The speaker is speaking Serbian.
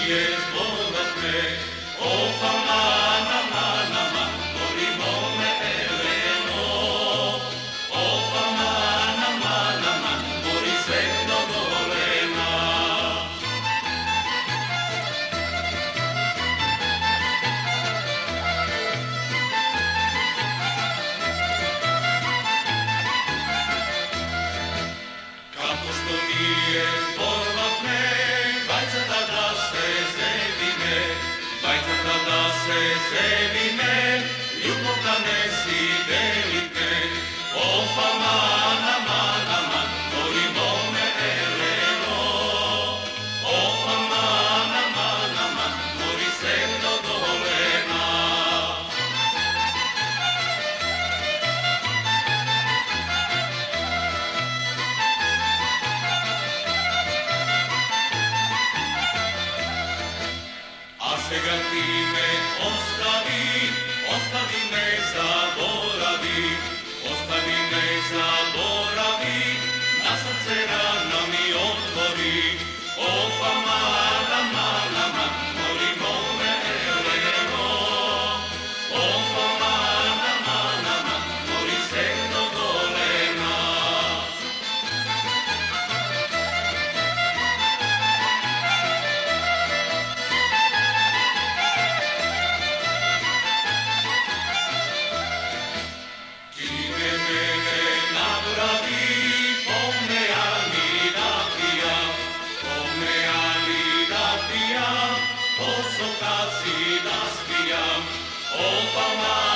nije zbogatne, opa mana, mana, man, morimo me Eleno. Opa mana, mana, man, mori sve do golema. Kako što nije zbogatne, bajcata da se zedine, bajcata da se zedine, ljubav da ne si delite. Opa mana, mana, man, morimo me Eleno. Opa mana, mana, man, mori sve do golema. A svega ti me ostavi, ostavi me zaboravi, ostavi me zaboravi, na srce rana mi otvori. Opa mana, mana, man, morimo me Eleno. Opa mana, mana, man, mori sve do golema. Ti me mene napravi, pomne ani da pijam, pomne ani da pijam, posoka si da spijam. Opa mana,